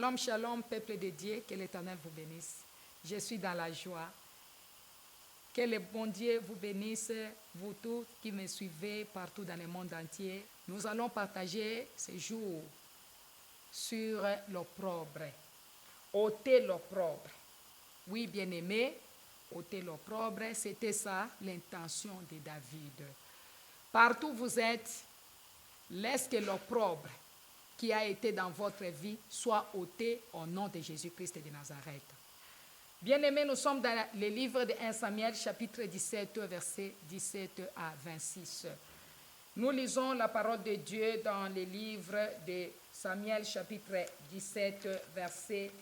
Shalom, shalom, peuple de Dieu, que l'Éternel vous bénisse. Je suis dans la joie. Que le bon Dieu vous bénisse, vous tous qui me suivez partout dans le monde entier. Nous allons partager ce jour sur l'opprobre. Ôter l'opprobre. Oui, bien-aimé, ôter l'opprobre, c'était ça l'intention de David. Partout où vous êtes, laisse que l'opprobre qui a été dans votre vie soit ôté au nom de Jésus-Christ de Nazareth. Bien-aimés, nous sommes dans le livre de 1 Samuel, chapitre 17, versets 17 à 26. Nous lisons la parole de Dieu dans le livre de Samuel, chapitre 17, versets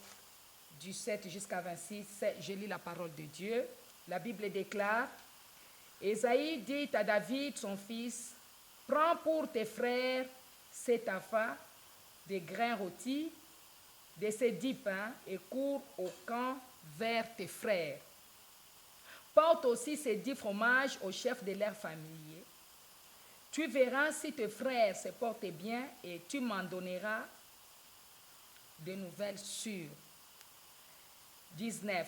17 jusqu'à 26. Je lis la parole de Dieu. La Bible déclare, Ésaïe dit à David, son fils, prends pour tes frères cet affaire de grains rôtis, de ces 10 pains, et cours au camp vers tes frères. Porte aussi ces 10 fromages au chef de leur famille. Tu verras si tes frères se portent bien et tu m'en donneras de nouvelles sûres. 19.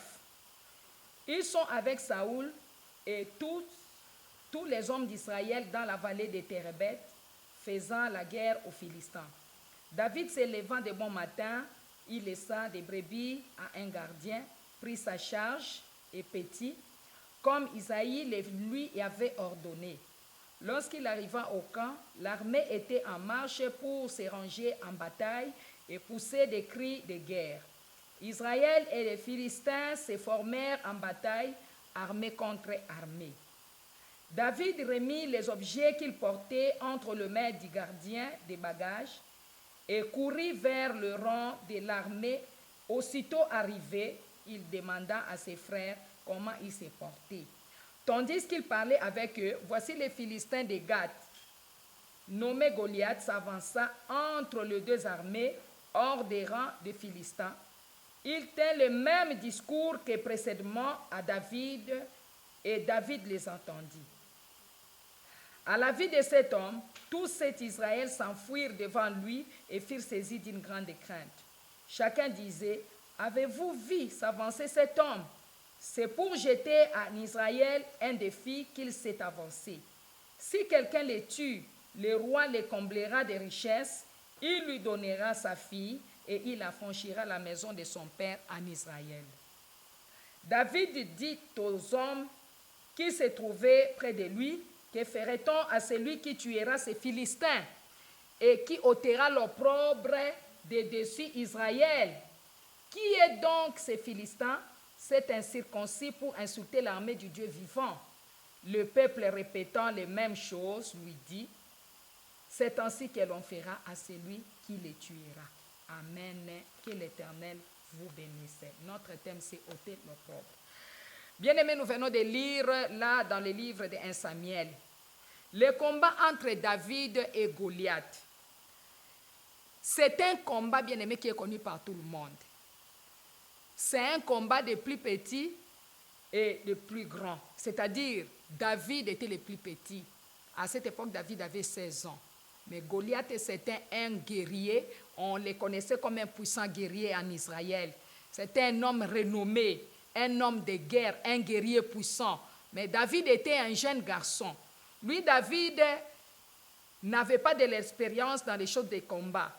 Ils sont avec Saoul et tous les hommes d'Israël dans la vallée de Térébeth, faisant la guerre aux Philistins. David se levant de bon matin, il laissa des brebis à un gardien, prit sa charge et petit, comme Isaïe lui avait ordonné. Lorsqu'il arriva au camp, l'armée était en marche pour se ranger en bataille et pousser des cris de guerre. Israël et les Philistins se formèrent en bataille, armée contre armée. David remit les objets qu'il portait entre les mains du gardien des bagages et courut vers le rang de l'armée. Aussitôt arrivé, il demanda à ses frères comment ils se portaient. Tandis qu'il parlait avec eux, voici les Philistins de Gath, nommé Goliath, s'avança entre les deux armées, hors des rangs des Philistins. Il tint le même discours que précédemment à David, et David les entendit. À la vue de cet homme, tous cet Israël s'enfuirent devant lui et furent saisis d'une grande crainte. Chacun disait, avez-vous vu s'avancer cet homme? C'est pour jeter en Israël un défi qu'il s'est avancé. Si quelqu'un le tue, le roi le comblera de richesses, il lui donnera sa fille et il affranchira la maison de son père en Israël. David dit aux hommes qui se trouvaient près de lui, que ferait-on à celui qui tuera ces Philistins et qui ôtera l'opprobre de dessus Israël? Qui est donc ces Philistins? C'est un circoncis pour insulter l'armée du Dieu vivant. Le peuple répétant les mêmes choses lui dit, c'est ainsi que l'on fera à celui qui les tuera. Amen. Que l'Éternel vous bénisse. Notre thème, c'est ôter l'opprobre. Bien-aimés, nous venons de lire là dans le livre de 1 Samuel le combat entre David et Goliath. C'est un combat, bien-aimé, qui est connu par tout le monde. C'est un combat des plus petits et des plus grands. C'est-à-dire, David était le plus petit. À cette époque, David avait 16 ans. Mais Goliath, c'était un guerrier. On le connaissait comme un puissant guerrier en Israël. C'était un homme renommé, un homme de guerre, un guerrier puissant. Mais David était un jeune garçon. Lui, David, n'avait pas de l'expérience dans les choses de combat.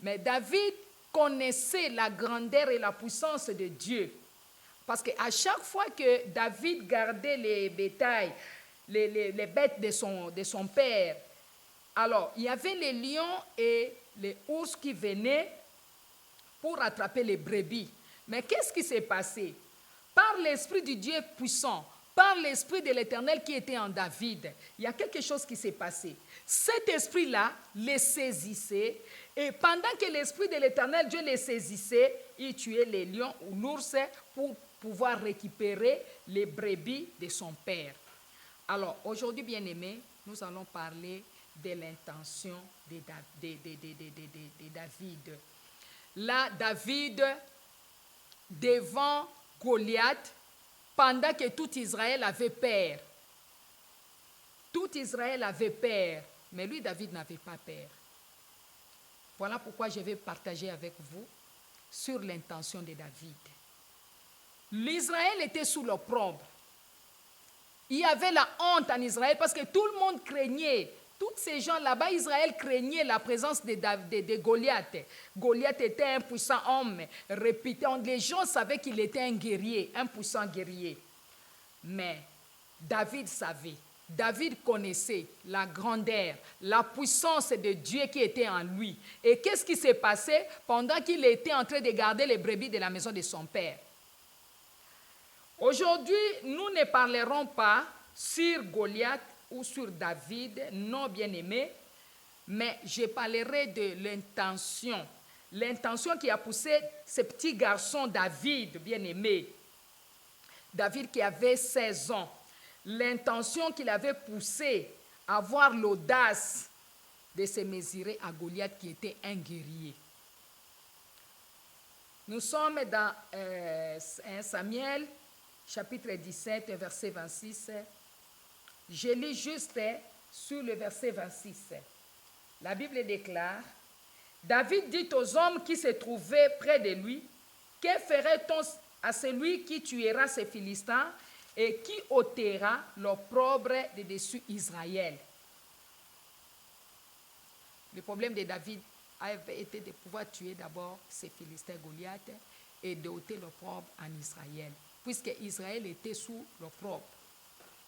Mais David connaissait la grandeur et la puissance de Dieu. Parce qu'à chaque fois que David gardait les bétails, les bêtes de son père, alors il y avait les lions et les ours qui venaient pour attraper les brebis. Mais qu'est-ce qui s'est passé? Par l'Esprit du Dieu puissant, par l'Esprit de l'Éternel qui était en David, il y a quelque chose qui s'est passé. Cet esprit-là les saisissait, et pendant que l'Esprit de l'Éternel, Dieu les saisissait, il tuait les lions ou l'ours pour pouvoir récupérer les brebis de son père. Alors, aujourd'hui, bien-aimés, nous allons parler de l'intention de David. Là, David, devant Goliath, pendant que tout Israël avait peur. Tout Israël avait peur, mais lui, David, n'avait pas peur. Voilà pourquoi je vais partager avec vous sur l'intention de David. L'Israël était sous l'opprobre. Il y avait la honte en Israël parce que tout le monde craignait. Tous ces gens là-bas, Israël craignait la présence de Goliath. Goliath était un puissant homme, réputé. Les gens savaient qu'il était un guerrier, un puissant guerrier. Mais David savait, David connaissait la grandeur, la puissance de Dieu qui était en lui. Et qu'est-ce qui s'est passé pendant qu'il était en train de garder les brebis de la maison de son père? Aujourd'hui, nous ne parlerons pas sur Goliath ou sur David, non bien-aimé, mais je parlerai de l'intention qui a poussé ce petit garçon David, bien-aimé. David qui avait 16 ans, l'intention qu'il avait poussé à avoir l'audace de se mesurer à Goliath qui était un guerrier. Nous sommes dans 1 Samuel, chapitre 17, verset 26. Je lis juste sur le verset 26. La Bible déclare, David dit aux hommes qui se trouvaient près de lui, que ferait-on à celui qui tuera ces Philistins et qui ôtera l'opprobre de dessus Israël? Le problème de David avait été de pouvoir tuer d'abord ces Philistins Goliath et d'ôter l'opprobre en Israël, puisque Israël était sous l'opprobre.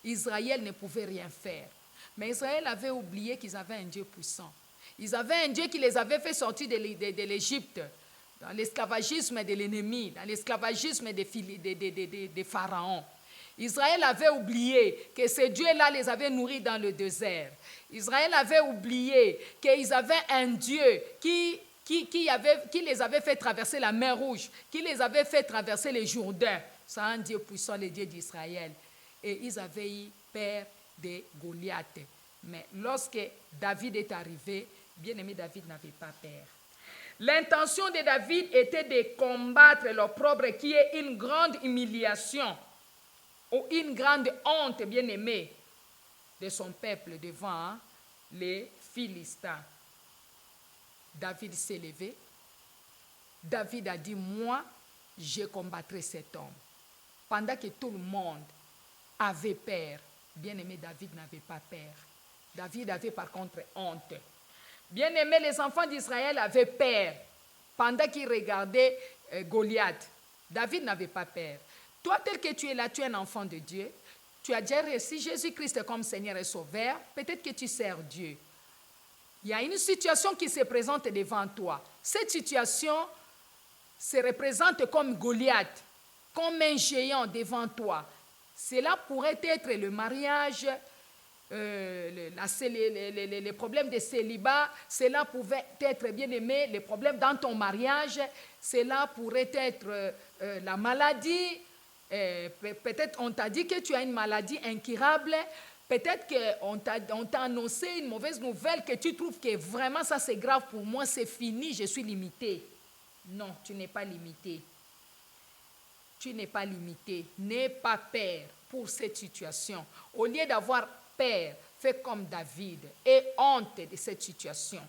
Israël ne pouvait rien faire. Mais Israël avait oublié qu'ils avaient un Dieu puissant. Ils avaient un Dieu qui les avait fait sortir de l'Égypte, dans l'esclavagisme de l'ennemi, dans l'esclavagisme des pharaons. Israël avait oublié que ce Dieu-là les avait nourris dans le désert. Israël avait oublié qu'ils avaient un Dieu qui les avait fait traverser la mer Rouge, qui les avait fait traverser le Jourdain. C'est un Dieu puissant, le Dieu d'Israël. Et ils avaient eu peur de Goliath. Mais lorsque David est arrivé, bien-aimé, David n'avait pas peur. L'intention de David était de combattre l'opprobre qui est une grande humiliation ou une grande honte, bien-aimé, de son peuple devant les Philistins. David s'est levé. David a dit, moi, je combattrai cet homme. Pendant que tout le monde avait peur, bien-aimé, David n'avait pas peur. David avait par contre honte. Bien-aimé, les enfants d'Israël avaient peur pendant qu'ils regardaient Goliath. David n'avait pas peur. Toi, tel que tu es là, tu es un enfant de Dieu. Tu as déjà reçu Jésus-Christ comme Seigneur et Sauveur. Peut-être que tu sers Dieu. Il y a une situation qui se présente devant toi. Cette situation se représente comme Goliath, comme un géant devant toi. Cela pourrait être le mariage, les problèmes de célibat. Cela pouvait être, bien aimé, les problèmes dans ton mariage. Cela pourrait être la maladie. Peut-être on t'a dit que tu as une maladie incurable. Peut-être qu'on t'a annoncé une mauvaise nouvelle que tu trouves que vraiment ça c'est grave pour moi, c'est fini, je suis limité. Non, tu n'es pas limité. Tu n'es pas limité. N'aie pas peur pour cette situation. Au lieu d'avoir peur, fais comme David. Aie honte de cette situation.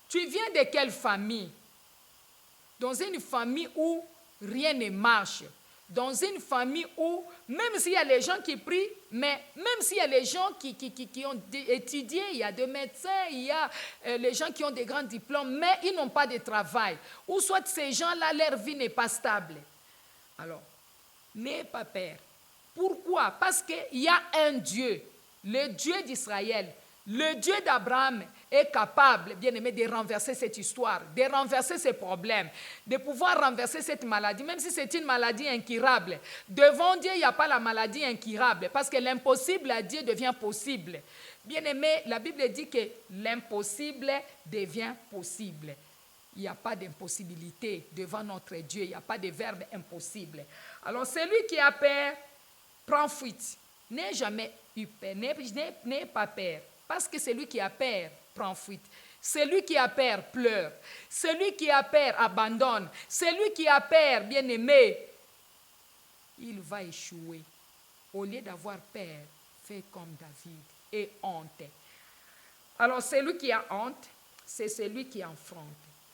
Tu viens de quelle famille? Dans une famille où rien ne marche. Dans une famille où, même s'il y a les gens qui prient, mais même s'il y a les gens qui ont étudié, il y a des médecins, il y a les gens qui ont des grands diplômes, mais ils n'ont pas de travail. Ou soit ces gens-là, leur vie n'est pas stable. Alors, n'aie pas peur. Pourquoi? Parce qu'il y a un Dieu, le Dieu d'Israël, le Dieu d'Abraham est capable, bien aimé, de renverser cette histoire, de renverser ces problèmes, de pouvoir renverser cette maladie, même si c'est une maladie incurable. Devant Dieu, il n'y a pas la maladie incurable, parce que l'impossible à Dieu devient possible. Bien aimé, la Bible dit que l'impossible devient possible. Il n'y a pas d'impossibilité devant notre Dieu, il n'y a pas de verbe impossible. Alors celui qui a peur, prend fuite. N'aie jamais eu peur, n'aie pas peur. Parce que celui qui a peur prend fuite. Celui qui a peur pleure. Celui qui a peur abandonne. Celui qui a peur, bien-aimé, il va échouer. Au lieu d'avoir peur, fais comme David et honte. Alors celui qui a honte, c'est celui qui affronte.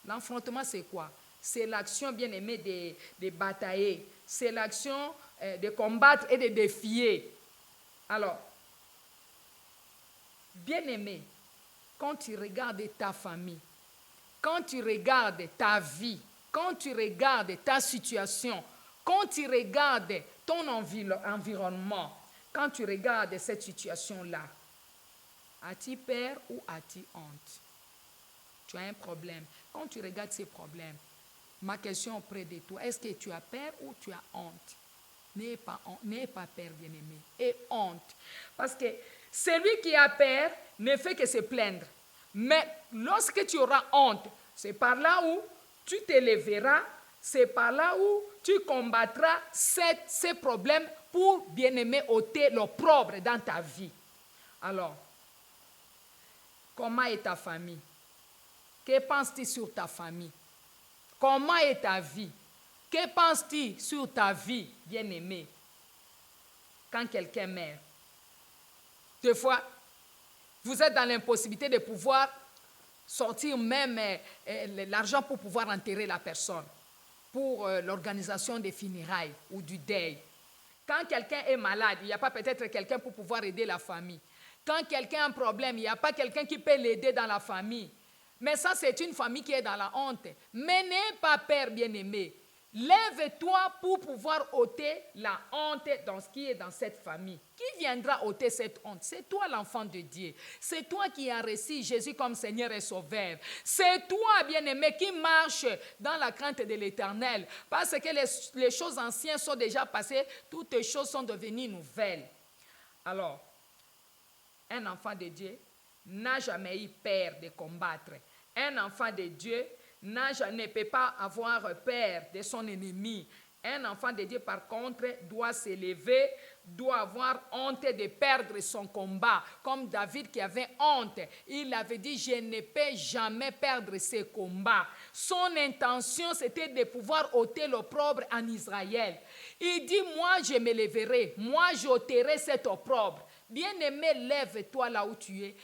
L'affrontement, c'est quoi? c'est l'action, bien aimé, de batailler. C'est l'action de combattre et de défier. Alors, bien aimé, quand tu regardes ta famille, quand tu regardes ta vie, quand tu regardes ta situation, quand tu regardes ton environnement, quand tu regardes cette situation-là, as-tu peur ou as-tu honte? Tu as un problème. Quand tu regardes ces problèmes, ma question auprès de toi, est-ce que tu as peur ou tu as honte? N'ayez pas peur, bien-aimé, et honte. Parce que celui qui a peur ne fait que se plaindre. Mais lorsque tu auras honte, c'est par là où tu te lèveras, c'est par là où tu combattras ces problèmes pour, bien-aimé, ôter l'opprobre dans ta vie. Alors, comment est ta famille? Que penses-tu sur ta famille? Comment est ta vie? Que penses-tu sur ta vie, bien-aimé, quand quelqu'un meurt? Des fois, vous êtes dans l'impossibilité de pouvoir sortir même l'argent pour pouvoir enterrer la personne, pour l'organisation des funérailles ou du deuil. Quand quelqu'un est malade, il n'y a pas peut-être quelqu'un pour pouvoir aider la famille. Quand quelqu'un a un problème, il n'y a pas quelqu'un qui peut l'aider dans la famille. Mais ça, c'est une famille qui est dans la honte. Mais n'aie pas peur, bien-aimé. Lève-toi pour pouvoir ôter la honte dans ce qui est dans cette famille. Qui viendra ôter cette honte? C'est toi, l'enfant de Dieu. C'est toi qui as reçu Jésus comme Seigneur et Sauveur. C'est toi, bien-aimé, qui marche dans la crainte de l'Éternel. Parce que les choses anciennes sont déjà passées, toutes les choses sont devenues nouvelles. Alors, un enfant de Dieu n'a jamais eu peur de combattre. Un enfant de Dieu ne peut pas avoir peur de son ennemi. Un enfant de Dieu, par contre, doit s'élever, doit avoir honte de perdre son combat. Comme David qui avait honte, il avait dit, je ne peux jamais perdre ce combat. Son intention, c'était de pouvoir ôter l'opprobre en Israël. Il dit, moi, je me lèverai, moi, j'ôterai cet opprobre. Bien-aimé, lève-toi là où tu es.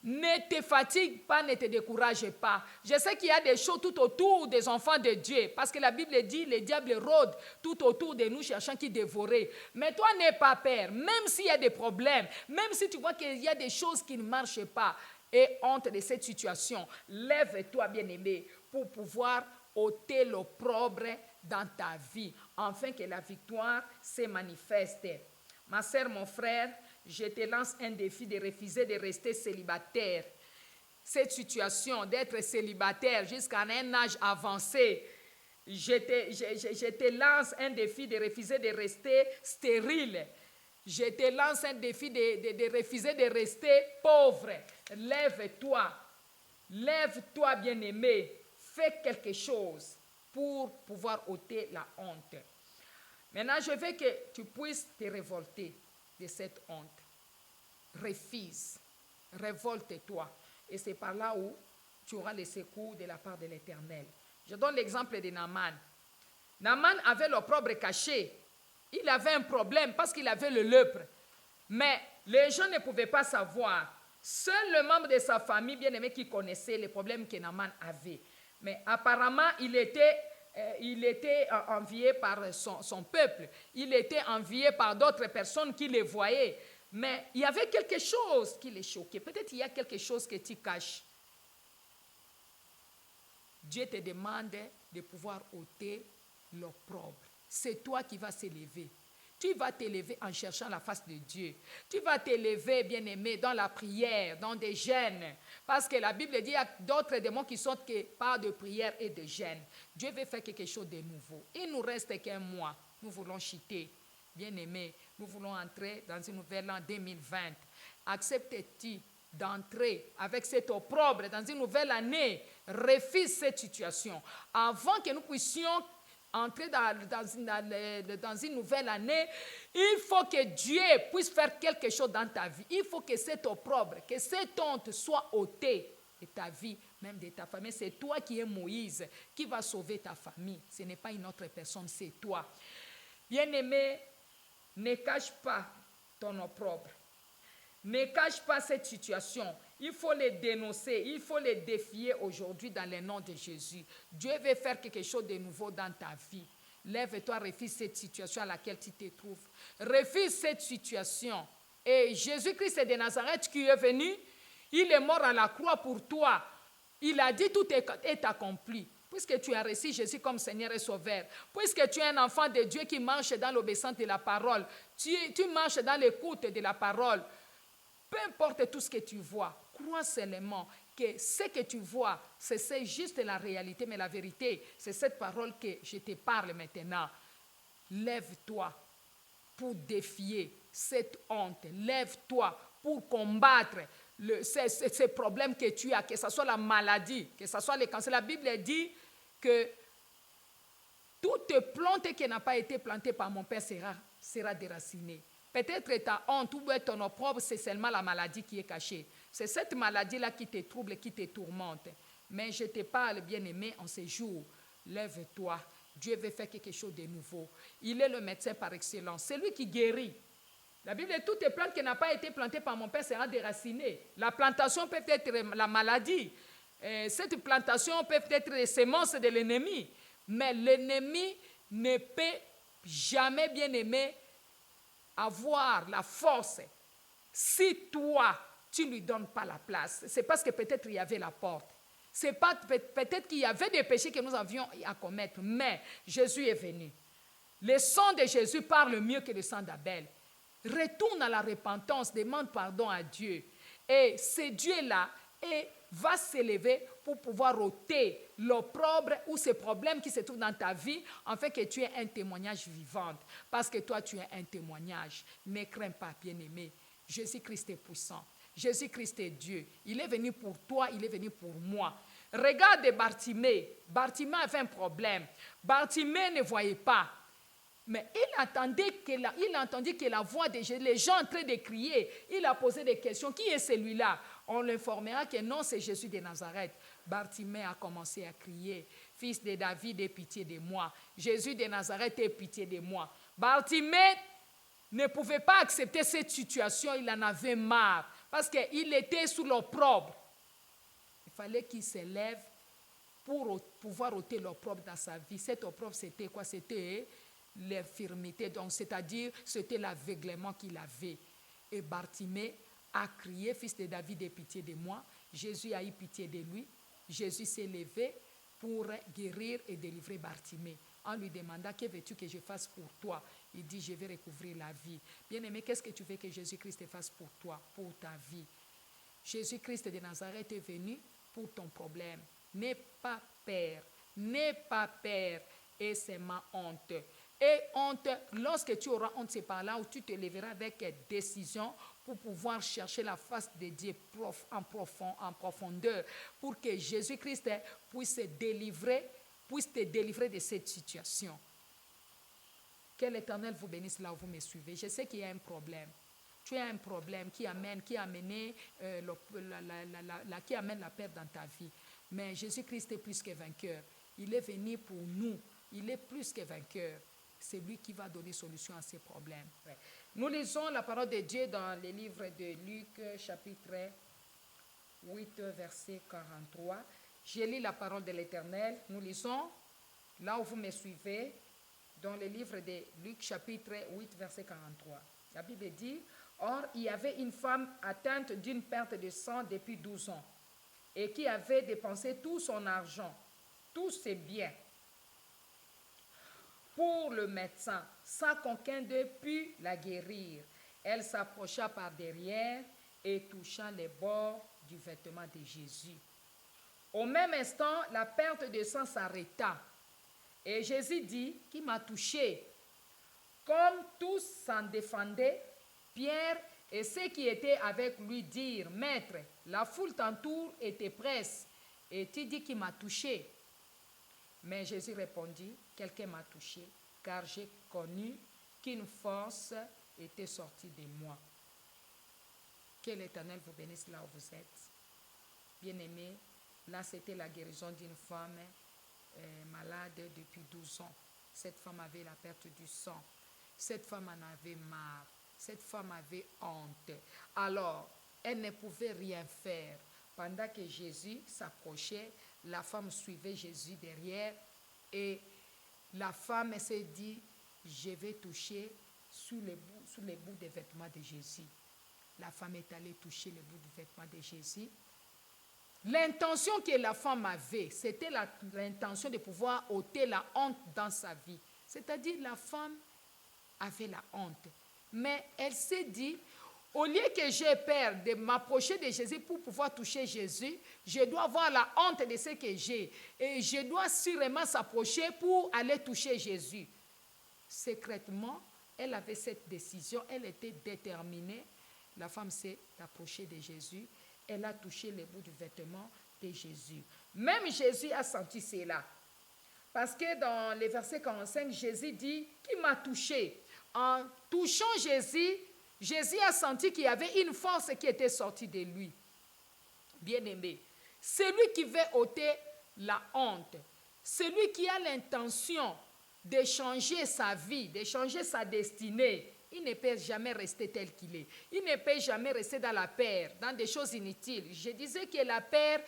Ne te fatigue pas, ne te décourage pas. Je sais qu'il y a des choses tout autour des enfants de Dieu. Parce que la Bible dit, le diable rôde tout autour de nous cherchant qui dévorer. Mais toi, n'aie pas peur. Même s'il y a des problèmes, même si tu vois qu'il y a des choses qui ne marchent pas, et honte de cette situation, lève-toi, bien-aimé, pour pouvoir ôter l'opprobre dans ta vie, afin que la victoire se manifeste. Ma sœur, mon frère, je te lance un défi de refuser de rester célibataire. Cette situation d'être célibataire jusqu'à un âge avancé, je te lance un défi de refuser de rester stérile. Je te lance un défi de refuser de rester pauvre. Lève-toi, bien-aimé, fais quelque chose pour pouvoir ôter la honte. Maintenant, je veux que tu puisses te révolter de cette honte. Refuse, révolte-toi. Et c'est par là où tu auras le secours de la part de l'Éternel. Je donne l'exemple de Naaman. Naaman avait l'opprobre caché. Il avait un problème parce qu'il avait le lèpre. Mais les gens ne pouvaient pas savoir. Seul le membre de sa famille bien-aimé qui connaissait les problèmes que Naaman avait. Mais apparemment, il était envié par son peuple. Il était envié par d'autres personnes qui le voyaient. Mais il y avait quelque chose qui les choquait. Peut-être il y a quelque chose que tu caches. Dieu te demande de pouvoir ôter l'opprobre. C'est toi qui vas s'élever. Tu vas t'élever en cherchant la face de Dieu. Tu vas t'élever, bien-aimé, dans la prière, dans des jeûnes. Parce que la Bible dit qu'il y a d'autres démons qui sortent par de prière et de jeûne. Dieu veut faire quelque chose de nouveau. Il nous reste qu'un mois. Nous voulons chuter. Bien-aimé, nous voulons entrer dans une nouvelle an 2020. Acceptes-tu d'entrer avec cet opprobre dans une nouvelle année? Refuse cette situation. Avant que nous puissions entrer dans une nouvelle année, il faut que Dieu puisse faire quelque chose dans ta vie. Il faut que cet opprobre, que cette honte soit ôtée de ta vie, même de ta famille. C'est toi qui es Moïse, qui va sauver ta famille. Ce n'est pas une autre personne, c'est toi. Bien-aimé, ne cache pas ton opprobre. Ne cache pas cette situation. il faut les dénoncer, il faut les défier aujourd'hui dans le nom de Jésus. Dieu veut faire quelque chose de nouveau dans ta vie. Lève-toi, refuse cette situation à laquelle tu te trouves. Refuse cette situation. Et Jésus-Christ de Nazareth qui est venu, il est mort à la croix pour toi. Il a dit tout est accompli. Puisque tu as reçu Jésus comme Seigneur et Sauveur, puisque tu es un enfant de Dieu qui marche dans l'obéissance de la parole, tu marches dans l'écoute de la parole, peu importe tout ce que tu vois, crois seulement que ce que tu vois, c'est juste la réalité, mais la vérité, c'est cette parole que je te parle maintenant. Lève-toi pour défier cette honte. Lève-toi pour combattre ces problèmes que tu as, que ce soit la maladie, que ce soit le cancer. La Bible dit que toute plante qui n'a pas été plantée par mon Père sera déracinée. Peut-être ta honte ou ton opprobre, c'est seulement la maladie qui est cachée. C'est cette maladie-là qui te trouble, qui te tourmente. Mais je te parle, bien-aimé, en ces jours. Lève-toi. Dieu veut faire quelque chose de nouveau. Il est le médecin par excellence. C'est lui qui guérit. La Bible dit toute plante qui n'a pas été plantée par mon Père sera déracinée. La plantation peut être la maladie. Cette plantation peut être les semences de l'ennemi. Mais l'ennemi ne peut jamais, bien-aimé, avoir la force si toi, tu ne lui donnes pas la place. C'est parce que peut-être il y avait la porte. C'est pas peut-être qu'il y avait des péchés que nous avions à commettre, mais Jésus est venu. Le sang de Jésus parle mieux que le sang d'Abel. Retourne à la repentance, demande pardon à Dieu. Et ce Dieu-là va s'élever pour pouvoir ôter l'opprobre ou ces problèmes qui se trouvent dans ta vie, afin que tu aies un témoignage vivant. Parce que toi, tu es un témoignage. Ne crains pas, bien-aimé. Jésus-Christ est puissant. Jésus-Christ est Dieu. Il est venu pour toi, il est venu pour moi. Regarde Bartimée. Bartimée avait un problème. Bartimée ne voyait pas. Mais il a entendu que la voix de Jésus, les gens en train de crier. Il a posé des questions. Qui est celui-là? On l'informera que non, c'est Jésus de Nazareth. Bartimée a commencé à crier. Fils de David, aie pitié de moi. Jésus de Nazareth, aie pitié de moi. Bartimée ne pouvait pas accepter cette situation. Il en avait marre. Parce qu'il était sous l'opprobre. Il fallait qu'il s'élève pour pouvoir ôter l'opprobre dans sa vie. Cet opprobre, c'était quoi? C'était l'infirmité, donc c'est-à-dire c'était l'aveuglement qu'il avait. Et Bartimée a crié, fils de David, aie pitié de moi. Jésus a eu pitié de lui. Jésus s'est levé pour guérir et délivrer Bartimée. En lui demandant, que veux-tu que je fasse pour toi? Il dit, je vais recouvrir la vie. Bien-aimé, qu'est-ce que tu veux que Jésus-Christ fasse pour toi, pour ta vie? Jésus-Christ de Nazareth est venu pour ton problème. N'aie pas peur, n'aie pas peur, et c'est ma honte. Et honte, lorsque tu auras honte, c'est par là où tu te lèveras avec décision pour pouvoir chercher la face de Dieu en profondeur, pour que Jésus-Christ puisse te délivrer de cette situation. Que l'Éternel vous bénisse là où vous me suivez. Je sais qu'il y a un problème. Tu as un problème qui amène la perte dans ta vie. Mais Jésus-Christ est plus que vainqueur. Il est venu pour nous. Il est plus que vainqueur. C'est lui qui va donner solution à ces problèmes. Ouais. Nous lisons la parole de Dieu dans le livre de Luc, chapitre 8, verset 43. Je lis la parole de l'Éternel. Nous lisons, là où vous me suivez, dans le livre de Luc, chapitre 8, verset 43. La Bible dit, « Or, il y avait une femme atteinte d'une perte de sang depuis 12 ans et qui avait dépensé tout son argent, tous ses biens, pour le médecin, sans qu'aucun d'eux pût la guérir. Elle s'approcha par derrière et toucha les bords du vêtement de Jésus. Au même instant, la perte de sang s'arrêta. Et Jésus dit, qui m'a touché? Comme tous s'en défendaient, Pierre et ceux qui étaient avec lui dirent, Maître, la foule t'entoure et te presse, et tu dis qui m'a touché? Mais Jésus répondit, quelqu'un m'a touché, car j'ai connu qu'une force était sortie de moi. Que l'Éternel vous bénisse là où vous êtes. Bien-aimés, là c'était la guérison d'une femme malade depuis 12 ans. Cette femme avait la perte du sang. Cette femme en avait marre. Cette femme avait honte. Alors, Elle ne pouvait rien faire. Pendant que Jésus s'approchait, la femme suivait Jésus derrière et la femme s'est dit, je vais toucher sous les bouts des vêtements de Jésus. La femme est allée toucher les bouts des vêtements de Jésus. L'intention que la femme avait, c'était l'intention de pouvoir ôter la honte dans sa vie. C'est-à-dire la femme avait la honte. Mais elle s'est dit, au lieu que j'ai peur de m'approcher de Jésus pour pouvoir toucher Jésus, je dois avoir la honte de ce que j'ai. Et je dois sûrement s'approcher pour aller toucher Jésus. Secrètement, elle avait cette décision, elle était déterminée. La femme s'est approchée de Jésus. Elle a touché les bouts du vêtement de Jésus. Même Jésus a senti cela. Parce que dans le verset 45, Jésus dit, qui m'a touché? En touchant Jésus, Jésus a senti qu'il y avait une force qui était sortie de lui. Bien-aimé, celui qui veut ôter la honte, celui qui a l'intention de changer sa vie, de changer sa destinée, il ne peut jamais rester tel qu'il est. Il ne peut jamais rester dans la peur, dans des choses inutiles. Je disais que la peur,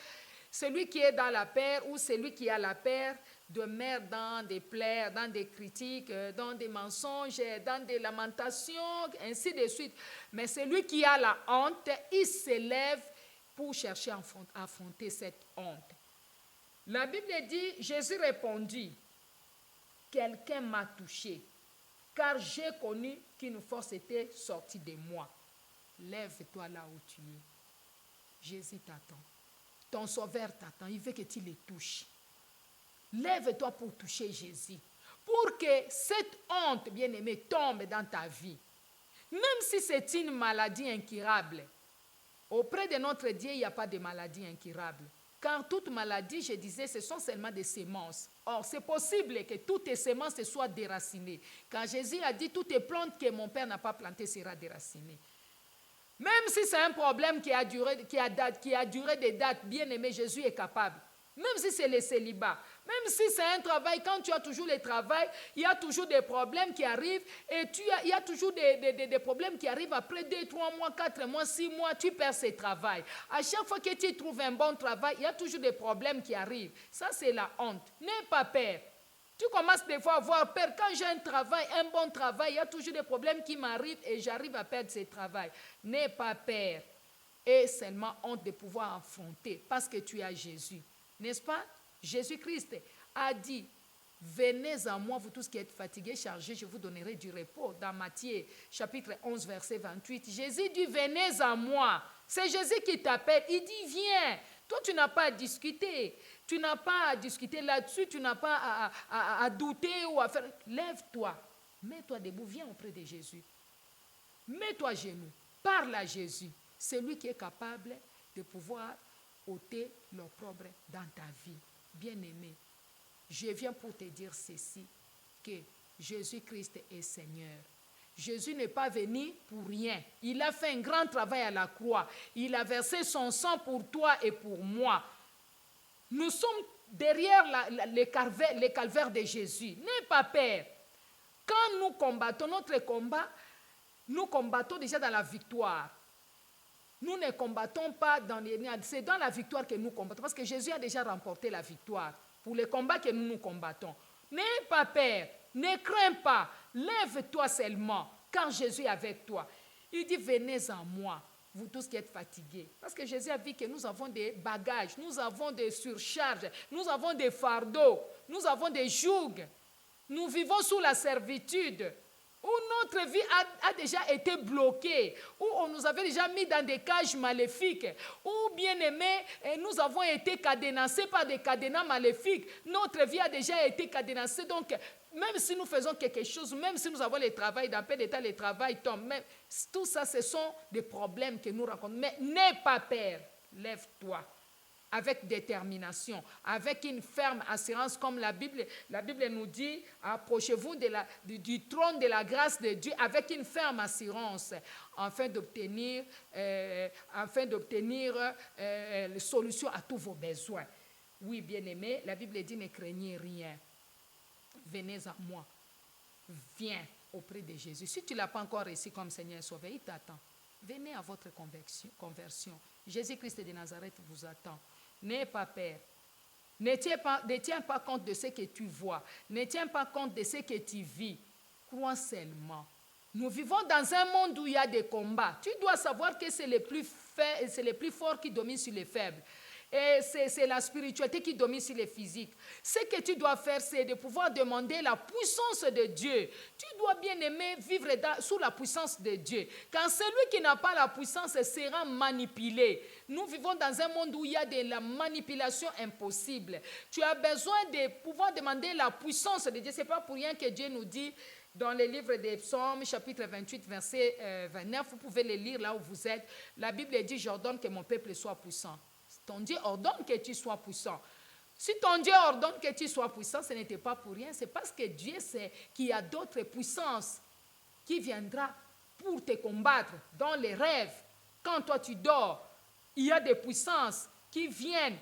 celui qui est dans la peur ou celui qui a la peur demeure dans des plaies, dans des critiques, dans des mensonges, dans des lamentations, ainsi de suite. Mais celui qui a la honte, il s'élève pour chercher à affronter cette honte. La Bible dit, Jésus répondit, quelqu'un m'a touché, car j'ai connu qu'une force était sortie de moi. Lève-toi là où tu es. Jésus t'attend. Ton sauveur t'attend. Il veut que tu le touches. Lève-toi pour toucher Jésus. Pour que cette honte, bien-aimée, tombe dans ta vie. Même si c'est une maladie incurable. Auprès de notre Dieu, il n'y a pas de maladie incurable. Car toute maladie, je disais, ce sont seulement des semences. Or, c'est possible que toutes tes semences soient déracinées. Quand Jésus a dit, toutes les plantes que mon Père n'a pas plantées seront déracinées. Même si c'est un problème qui a duré des dates, bien aimé, Jésus est capable. Même si c'est le célibat, même si c'est un travail, quand tu as toujours le travail, il y a toujours des problèmes qui arrivent et il y a toujours des problèmes qui arrivent après 2, 3 mois, 4 mois, 6 mois, tu perds ce travail. À chaque fois que tu trouves un bon travail, il y a toujours des problèmes qui arrivent. Ça, c'est la honte. N'aie pas peur. Tu commences des fois à avoir peur. Quand j'ai un travail, un bon travail, il y a toujours des problèmes qui m'arrivent et j'arrive à perdre ce travail. N'aie pas peur. Et seulement honte de pouvoir affronter parce que tu as Jésus. N'est-ce pas? Jésus-Christ a dit, venez à moi, vous tous qui êtes fatigués, chargés, je vous donnerai du repos. Dans Matthieu, chapitre 11, verset 28, Jésus dit, venez à moi. C'est Jésus qui t'appelle. Il dit, viens. Toi, tu n'as pas à discuter. Tu n'as pas à discuter là-dessus. Tu n'as pas à douter ou à faire. Lève-toi. Mets-toi debout. Viens auprès de Jésus. Mets-toi à genoux. Parle à Jésus. C'est lui qui est capable de pouvoir ôter l'opprobre dans ta vie. Bien-aimé, je viens pour te dire ceci, que Jésus-Christ est Seigneur. Jésus n'est pas venu pour rien. Il a fait un grand travail à la croix. Il a versé son sang pour toi et pour moi. Nous sommes derrière les calvaires de Jésus. N'aie pas peur. Quand nous combattons notre combat, nous combattons déjà dans la victoire. Nous ne combattons pas dans les... C'est dans la victoire que nous combattons. Parce que Jésus a déjà remporté la victoire pour les combats que nous combattons. N'aie pas peur. Ne crains pas. Lève-toi seulement quand Jésus est avec toi. Il dit, venez à moi, vous tous qui êtes fatigués. Parce que Jésus a vu que nous avons des bagages, nous avons des surcharges, nous avons des fardeaux, nous avons des jougs. Nous vivons sous la servitude. Où notre vie a déjà été bloquée, où on nous avait déjà mis dans des cages maléfiques, où, bien aimé, nous avons été cadenassés par des cadenas maléfiques. Notre vie a déjà été cadenassée. Donc, même si nous faisons quelque chose, même si nous avons le travail, dans peu d'état, le travail tombe. Même, tout ça, ce sont des problèmes que nous rencontrons. Mais n'aie pas peur, lève-toi. Avec détermination, avec une ferme assurance, comme la Bible nous dit, approchez-vous du trône de la grâce de Dieu avec une ferme assurance, afin d'obtenir les solutions à tous vos besoins. Oui, bien-aimés, la Bible dit, ne craignez rien. Venez à moi. Viens auprès de Jésus. Si tu ne l'as pas encore reçu comme Seigneur et Sauveur, il t'attend. Venez à votre conversion. Jésus-Christ de Nazareth vous attend. N'ayez pas peur. Ne tiens pas compte de ce que tu vois. Ne tiens pas compte de ce que tu vis. Crois seulement. Nous vivons dans un monde où il y a des combats. Tu dois savoir que c'est les plus forts qui dominent sur les faibles. Et c'est la spiritualité qui domine sur les physiques. Ce que tu dois faire, c'est de pouvoir demander la puissance de Dieu. Tu dois bien aimer vivre sous la puissance de Dieu. Quand celui qui n'a pas la puissance sera manipulé. Nous vivons dans un monde où il y a de la manipulation impossible. Tu as besoin de pouvoir demander la puissance de Dieu. Ce n'est pas pour rien que Dieu nous dit dans le livre des Psaumes, chapitre 28, verset 29, vous pouvez le lire là où vous êtes. La Bible dit, j'ordonne que mon peuple soit puissant. Ton Dieu ordonne que tu sois puissant. Si ton Dieu ordonne que tu sois puissant, ce n'était pas pour rien. C'est parce que Dieu sait qu'il y a d'autres puissances qui viendront pour te combattre dans les rêves. Quand toi tu dors, il y a des puissances qui viennent.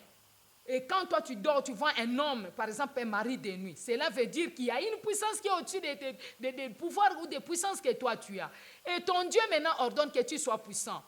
Et quand toi tu dors, tu vois un homme, par exemple un mari de nuit. Cela veut dire qu'il y a une puissance qui est au-dessus des pouvoirs ou des puissances que toi tu as. Et ton Dieu maintenant ordonne que tu sois puissant.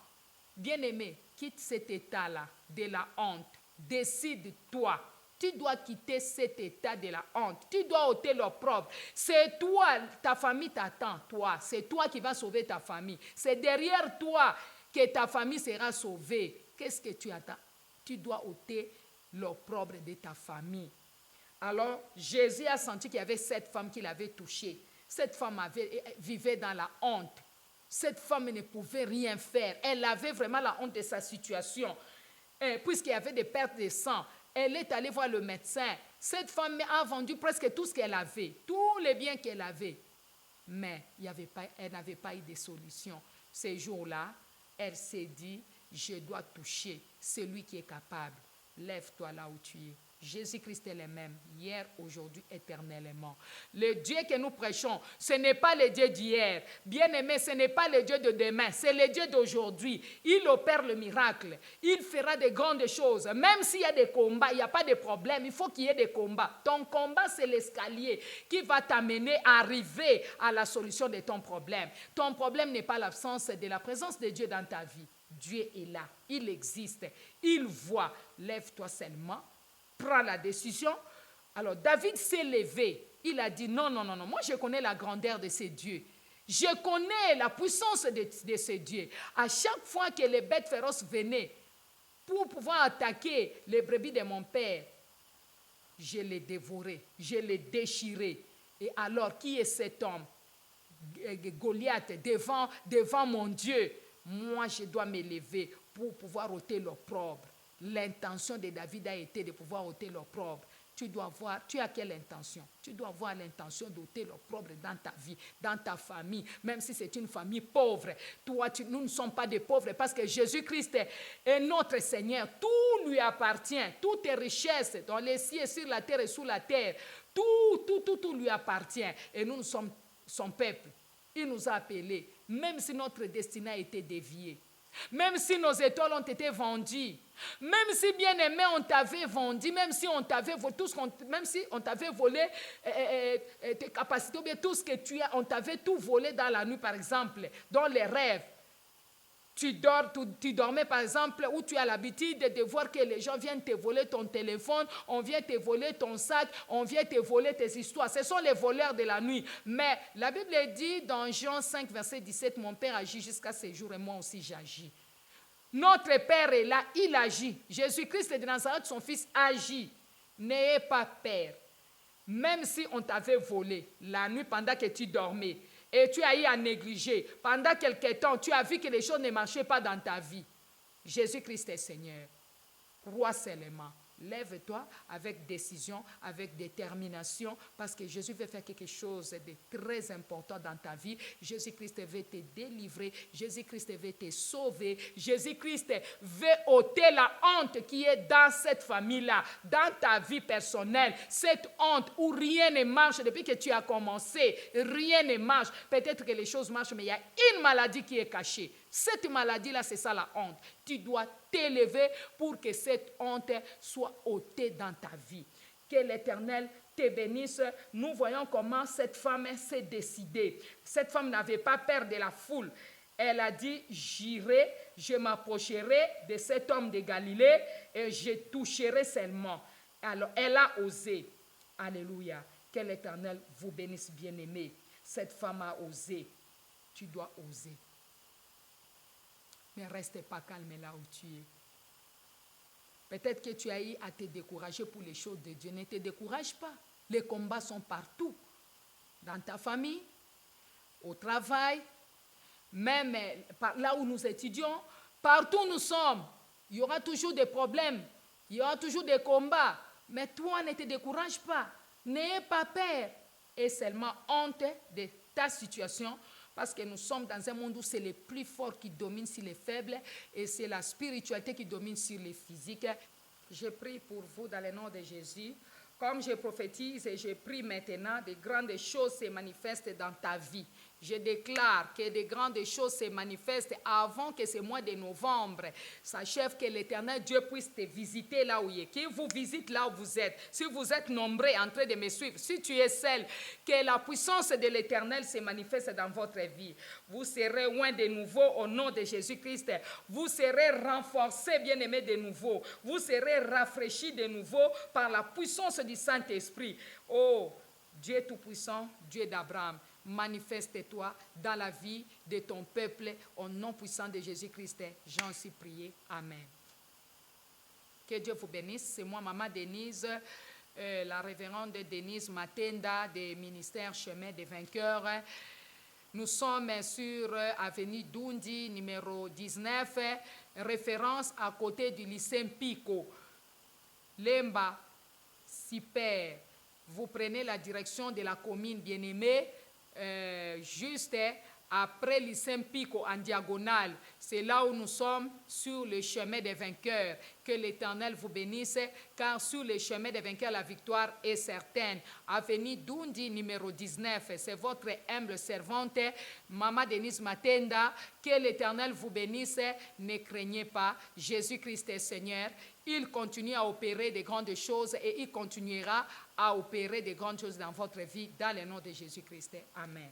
Bien-aimé, quitte cet état-là de la honte. Décide-toi. Tu dois quitter cet état de la honte. Tu dois ôter l'opprobre. C'est toi, ta famille t'attend, toi. C'est toi qui vas sauver ta famille. C'est derrière toi que ta famille sera sauvée. Qu'est-ce que tu attends? Tu dois ôter l'opprobre de ta famille. Alors, Jésus a senti qu'il y avait cette femme qu'il avait touchée. Cette femme vivait dans la honte. Cette femme ne pouvait rien faire. Elle avait vraiment la honte de sa situation. Puisqu'il y avait des pertes de sang, elle est allée voir le médecin. Cette femme a vendu presque tout ce qu'elle avait, tous les biens qu'elle avait. Mais elle n'avait pas eu de solution. Ces jours-là, elle s'est dit, je dois toucher celui qui est capable. Lève-toi là où tu es. Jésus-Christ est le même, hier, aujourd'hui, éternellement. Le Dieu que nous prêchons, ce n'est pas le Dieu d'hier. Bien-aimé, ce n'est pas le Dieu de demain, c'est le Dieu d'aujourd'hui. Il opère le miracle. Il fera de grandes choses. Même s'il y a des combats, il n'y a pas de problème. Il faut qu'il y ait des combats. Ton combat, c'est l'escalier qui va t'amener à arriver à la solution de ton problème. Ton problème n'est pas l'absence de la présence de Dieu dans ta vie. Dieu est là. Il existe. Il voit. Lève-toi seulement. Prend la décision. Alors David s'est levé. Il a dit non, non, non, non. Moi je connais la grandeur de ces dieux. Je connais la puissance de ces dieux. À chaque fois que les bêtes féroces venaient pour pouvoir attaquer les brebis de mon père, je les dévorais, je les déchirais. Et alors qui est cet homme? Goliath devant mon Dieu. Moi je dois me lever pour pouvoir ôter l'opprobre. L'intention de David a été de pouvoir ôter l'opprobre. Tu as quelle intention? Tu dois avoir l'intention d'ôter l'opprobre dans ta vie, dans ta famille, même si c'est une famille pauvre. Nous ne sommes pas des pauvres parce que Jésus-Christ est notre Seigneur. Tout lui appartient, toutes tes richesses dans les cieux, sur la terre et sous la terre. Tout lui appartient. Et nous sommes son peuple. Il nous a appelés, même si notre destinée a été déviée. Même si nos étoiles ont été vendues, même si bien aimé on t'avait vendu, même si on t'avait volé tes capacités, ou bien tout ce que tu as, on t'avait tout volé dans la nuit par exemple, dans les rêves. Tu dormais par exemple où tu as l'habitude de voir que les gens viennent te voler ton téléphone, on vient te voler ton sac, on vient te voler tes histoires. Ce sont les voleurs de la nuit. Mais la Bible dit dans Jean 5, verset 17, mon Père agit jusqu'à ce jour et moi aussi j'agis. Notre Père est là, il agit. Jésus-Christ de Nazareth, son Fils, agit. N'ayez pas peur. Même si on t'avait volé la nuit pendant que tu dormais, et tu as eu à négliger. Pendant quelque temps, tu as vu que les choses ne marchaient pas dans ta vie. Jésus-Christ est Seigneur. Crois seulement. Lève-toi avec décision, avec détermination, parce que Jésus veut faire quelque chose de très important dans ta vie. Jésus-Christ veut te délivrer. Jésus-Christ veut te sauver. Jésus-Christ veut ôter la honte qui est dans cette famille-là, dans ta vie personnelle. Cette honte où rien ne marche depuis que tu as commencé. Rien ne marche. Peut-être que les choses marchent, mais il y a une maladie qui est cachée. Cette maladie-là, c'est ça la honte. Tu dois t'élever pour que cette honte soit ôtée dans ta vie. Que l'Éternel te bénisse. Nous voyons comment cette femme s'est décidée. Cette femme n'avait pas peur de la foule. Elle a dit, j'irai, je m'approcherai de cet homme de Galilée et je toucherai seulement. Alors, elle a osé. Alléluia. Que l'Éternel vous bénisse, bien-aimés. Cette femme a osé. Tu dois oser. Ne reste pas calme là où tu es. Peut-être que tu as eu à te décourager pour les choses de Dieu. Ne te décourage pas. Les combats sont partout. Dans ta famille, au travail, même là où nous étudions, partout où nous sommes, il y aura toujours des problèmes, il y aura toujours des combats. Mais toi, ne te décourage pas, n'ayez pas peur et seulement honte de ta situation, parce que nous sommes dans un monde où c'est les plus forts qui dominent sur les faibles et c'est la spiritualité qui domine sur les physiques. Je prie pour vous dans le nom de Jésus. Comme je prophétise et je prie maintenant, de grandes choses se manifestent dans ta vie. Je déclare que de grandes choses se manifestent avant que ce mois de novembre s'achève, que l'Éternel Dieu puisse te visiter là où il est, qu'il vous visite là où vous êtes. Si vous êtes nombreux en train de me suivre, si tu es seul, que la puissance de l'Éternel se manifeste dans votre vie. Vous serez loin de nouveau au nom de Jésus-Christ. Vous serez renforcés, bien-aimés, de nouveau. Vous serez rafraîchis de nouveau par la puissance du Saint-Esprit. Oh, Dieu Tout-Puissant, Dieu d'Abraham, manifeste-toi dans la vie de ton peuple au nom puissant de Jésus-Christ. J'en suis prié. Amen. Que Dieu vous bénisse. C'est moi, Maman Denise, la révérende Denise Matenda des ministères Chemin des Vainqueurs. Nous sommes sur avenue Dundi, numéro 19, référence à côté du lycée Pico. Lemba, Super. Vous prenez la direction de la commune Bien-Aimée, juste après lycée Pico en diagonale. C'est là où nous sommes sur le chemin des vainqueurs. Que l'Éternel vous bénisse, car sur le chemin des vainqueurs, la victoire est certaine. Avenue Dundi, numéro 19. C'est votre humble servante, Maman Denise Matenda. Que l'Éternel vous bénisse. Ne craignez pas. Jésus-Christ est Seigneur. Il continue à opérer de grandes choses et il continuera à opérer de grandes choses dans votre vie, dans le nom de Jésus-Christ. Amen.